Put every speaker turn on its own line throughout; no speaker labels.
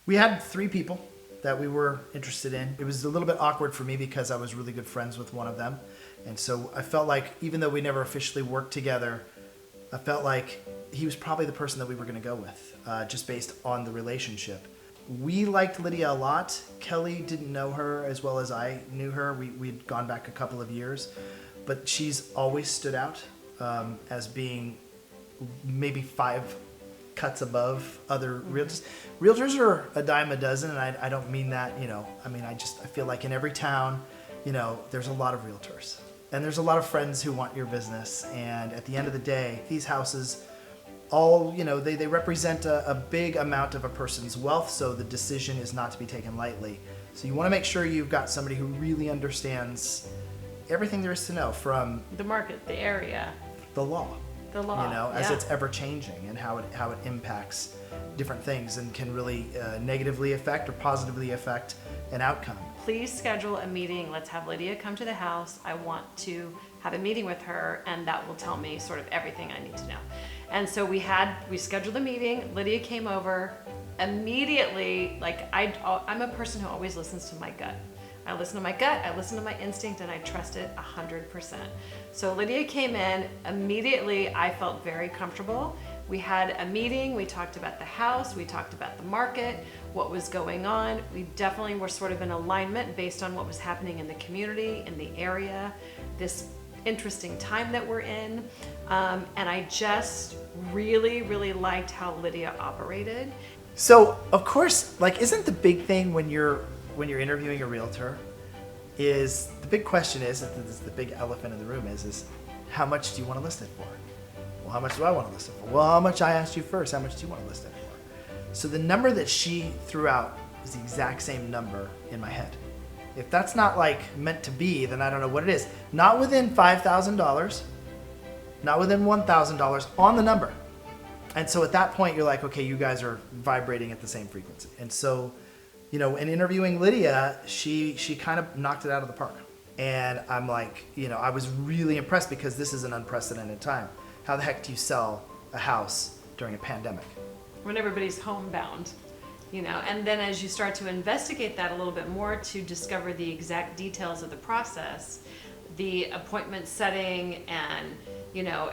We had 3 people that we were interested in. It was a little bit awkward for me because I was really good friends with one of them. And so I felt like even though we never officially worked together, I felt like he was probably the person that we were going to go with, just based on the relationship. We liked Lydia a lot. Kelly didn't know her as well as I knew her. We'd gone back a couple of years, but she's always stood out as being maybe 5 cuts above other realtors. Realtors are a dime a dozen, and I don't mean that, I feel like in every town, there's a lot of realtors. And there's a lot of friends who want your business. And at the end of the day, these houses all, they represent a big amount of a person's wealth, so the decision is not to be taken lightly. So you want to make sure you've got somebody who really understands everything there is to know, from
the market, the area,
the law, as it's ever changing, and how it impacts different things and can really negatively affect or positively affect an outcome.
Please schedule a meeting. Let's have Lydia come to the house. I want to have a meeting with her, and that will tell me sort of everything I need to know. And so we scheduled a meeting. Lydia came over immediately. Like I'm a person who always listens to my gut. I listen to my gut, I listen to my instinct, and I trust it 100%. So Lydia came in immediately. I felt very comfortable. We had a meeting, we talked about the house, we talked about the market, what was going on. We definitely were sort of in alignment based on what was happening in the community, in the area, this interesting time that we're in. And I just really, really liked how Lydia operated.
So, of course, isn't the big thing when you're interviewing a realtor is, the big question is the big elephant in the room is how much do you want to list it for? Well, how much do I want to list it for? Well, how much I asked you first, how much do you want to list it for? So the number that she threw out is the exact same number in my head. If that's not meant to be, then I don't know what it is. Not within $5,000, not within $1,000 on the number. And so at that point, you're like, okay, you guys are vibrating at the same frequency. And so, in interviewing Lydia, she kind of knocked it out of the park. And I'm like, I was really impressed because this is an unprecedented time. How the heck do you sell a house during a pandemic?
When everybody's homebound, and then as you start to investigate that a little bit more to discover the exact details of the process, the appointment setting, and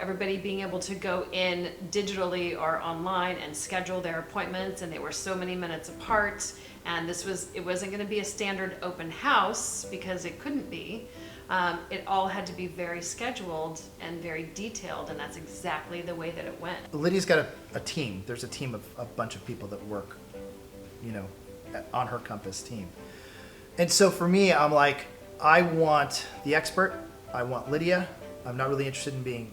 everybody being able to go in digitally or online and schedule their appointments, and they were so many minutes apart, and it wasn't going to be a standard open house because it couldn't be. It all had to be very scheduled and very detailed, and that's exactly the way that it went.
Lydia's got a team. There's a team of a bunch of people that work, on her Compass team. And so for me, I'm like, I want the expert. I want Lydia. I'm not really interested in being,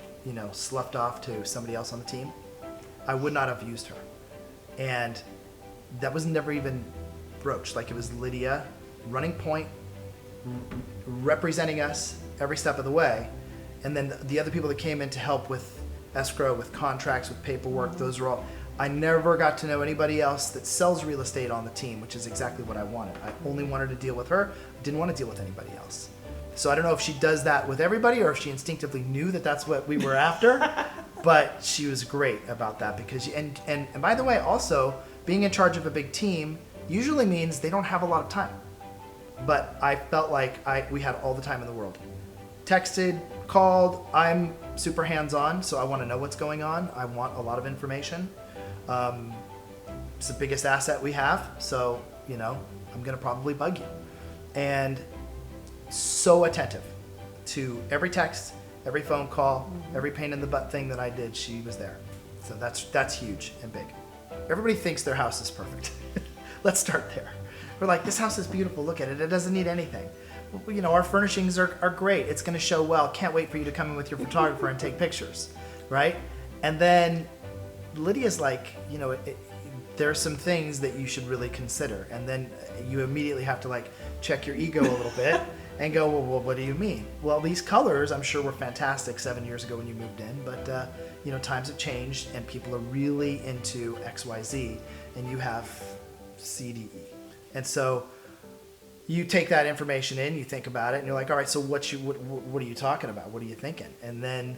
sloughed off to somebody else on the team. I would not have used her. And that was never even broached. It was Lydia running point, representing us every step of the way, and then the other people that came in to help with escrow, with contracts, with paperwork, those are all. I never got to know anybody else that sells real estate on the team, which is exactly what I wanted. I only wanted to deal with her. I didn't want to deal with anybody else. So I don't know if she does that with everybody or if she instinctively knew that that's what we were after, but she was great about that because and by the way, also being in charge of a big team usually means they don't have a lot of time. But I felt like we had all the time in the world. Texted, called, I'm super hands-on, so I want to know what's going on. I want a lot of information. It's the biggest asset we have, so, I'm going to probably bug you. And so attentive to every text, every phone call, every pain in the butt thing that I did, she was there. So that's huge and big. Everybody thinks their house is perfect. Let's start there. We're like, this house is beautiful, look at it, it doesn't need anything. Well, our furnishings are great, it's gonna show well, can't wait for you to come in with your photographer and take pictures, right? And then Lydia's like, there are some things that you should really consider. And then you immediately have to check your ego a little bit and go, well, what do you mean? Well, these colors I'm sure were fantastic 7 years ago when you moved in, but times have changed and people are really into XYZ and you have CDE. And so you take that information in, you think about it, and you're like, all right, so what are you talking about? What are you thinking? And then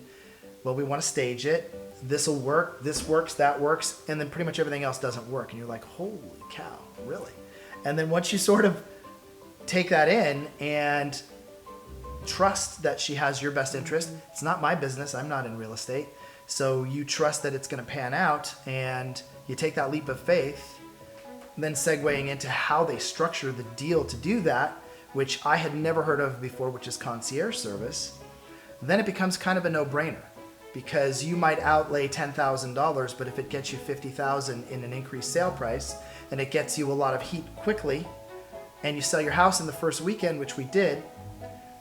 well, we want to stage it. This will work. This works. That works. And then pretty much everything else doesn't work. And you're like, holy cow, really? And then once you sort of take that in and trust that she has your best interest, it's not my business. I'm not in real estate. So you trust that it's going to pan out, and you take that leap of faith, then segueing into how they structure the deal to do that, which I had never heard of before, which is concierge service. Then it becomes kind of a no-brainer, because you might outlay $10,000, but if it gets you $50,000 in an increased sale price, and it gets you a lot of heat quickly, and you sell your house in the first weekend, which we did,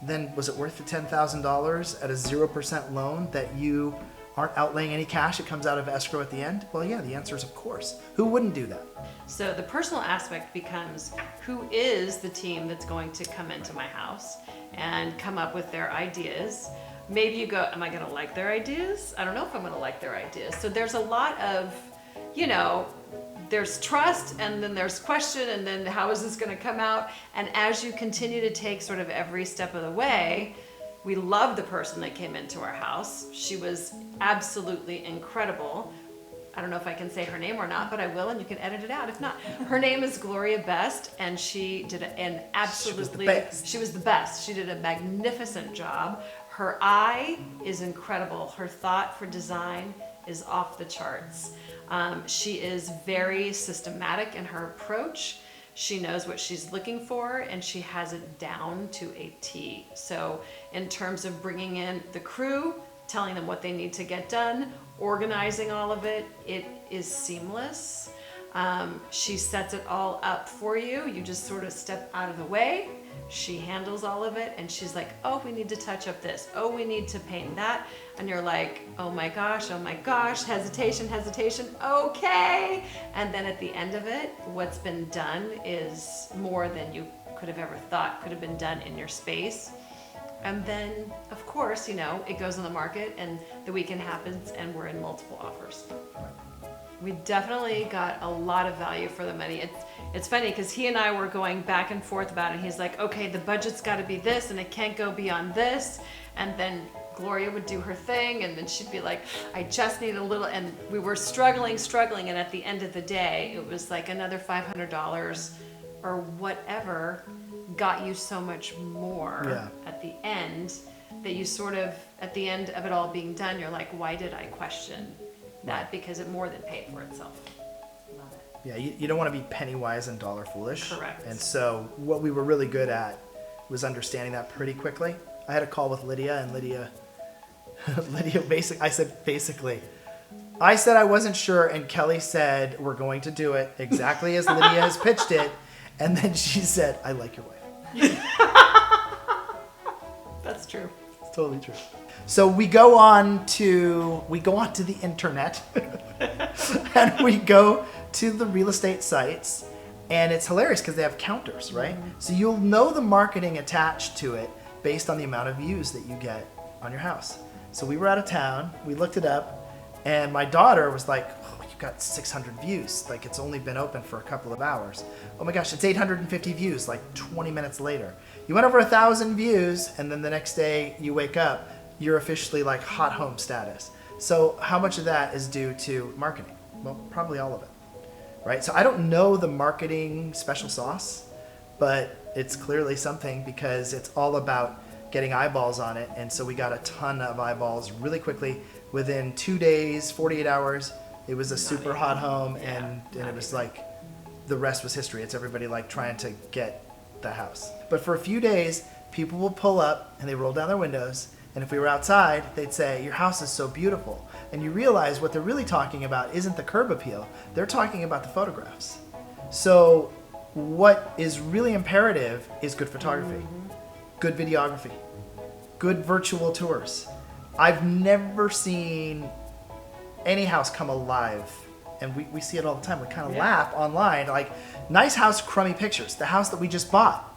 then was it worth the $10,000 at a 0% loan that you aren't outlaying any cash? It comes out of escrow at the end? Well, yeah, the answer is of course. Who wouldn't do that?
So the personal aspect becomes, who is the team that's going to come into my house and come up with their ideas? Maybe you go, am I going to like their ideas? I don't know if I'm going to like their ideas. So there's a lot of, there's trust, and then there's question, and then how is this going to come out? And as you continue to take sort of every step of the way, we love the person that came into our house. She was absolutely incredible. I don't know if I can say her name or not, but I will, and you can edit it out if not. Her name is Gloria Best, and she did an absolutely, she was the best. She did a magnificent job. Her eye is incredible. Her thought for design is off the charts. She is very systematic in her approach. She knows what she's looking for, and she has it down to a T. So in terms of bringing in the crew, telling them what they need to get done, organizing all of it, it is seamless. She sets it all up for you. You just sort of step out of the way. She handles all of it, and she's like, oh, we need to touch up this. Oh, we need to paint that. And you're like, oh my gosh, hesitation, okay. And then at the end of it, what's been done is more than you could have ever thought could have been done in your space. And then, of course, it goes on the market, and the weekend happens, and we're in multiple offers. We definitely got a lot of value for the money. It's funny because he and I were going back and forth about it. He's like, okay, the budget's got to be this, and it can't go beyond this. And then Gloria would do her thing, and then she'd be like, I just need a little. And we were struggling. And at the end of the day, it was like another $500 or whatever got you so much more at the end, that you sort of, at the end of it all being done, you're like, why did I question that? Because it more than paid for itself. Love it.
Yeah, you don't want to be penny wise and dollar foolish.
Correct.
And so what we were really good at was understanding that pretty quickly. I had a call with Lydia, and Lydia I said I wasn't sure, and Kelly said, we're going to do it exactly as Lydia has pitched it. And then she said, I like your wife.
That's true.
It's totally true. So we go on to the internet and we go to the real estate sites, and it's hilarious because they have counters, right? Mm-hmm. So you'll know the marketing attached to it based on the amount of views that you get on your house. So we were out of town, we looked it up, and my daughter was like, oh, you got 600 views. Like, it's only been open for a couple of hours. Oh my gosh, it's 850 views, like 20 minutes later. You went over 1,000 views, and then the next day you wake up, you're officially like hot home status. So how much of that is due to marketing? Well, probably all of it, right? So I don't know the marketing special sauce, but it's clearly something, because it's all about getting eyeballs on it. And so we got a ton of eyeballs really quickly. Within 2 days, 48 hours, it was a super hot home, and it was like, the rest was history. It's everybody like trying to get the house. But for a few days, people will pull up and they roll down their windows, and if we were outside, they'd say, your house is so beautiful. And you realize what they're really talking about isn't the curb appeal. They're talking about the photographs. So what is really imperative is good photography, good videography, good virtual tours. I've never seen any house come alive, and we see it all the time. We kind of laugh online, like, nice house, crummy pictures. The house that we just bought.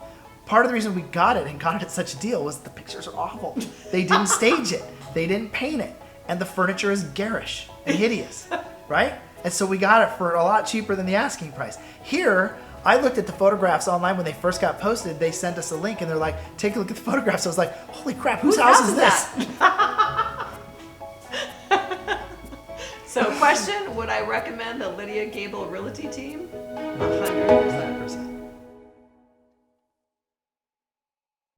Part of the reason we got it and got it at such a deal was the pictures are awful. They didn't stage it. They didn't paint it. And the furniture is garish and hideous, right? And so we got it for a lot cheaper than the asking price. Here, I looked at the photographs online when they first got posted. They sent us a link, and they're like, take a look at the photographs. I was like, holy crap, wose house is this?
So question, would I recommend the Lydia Gable Realty team? 100%.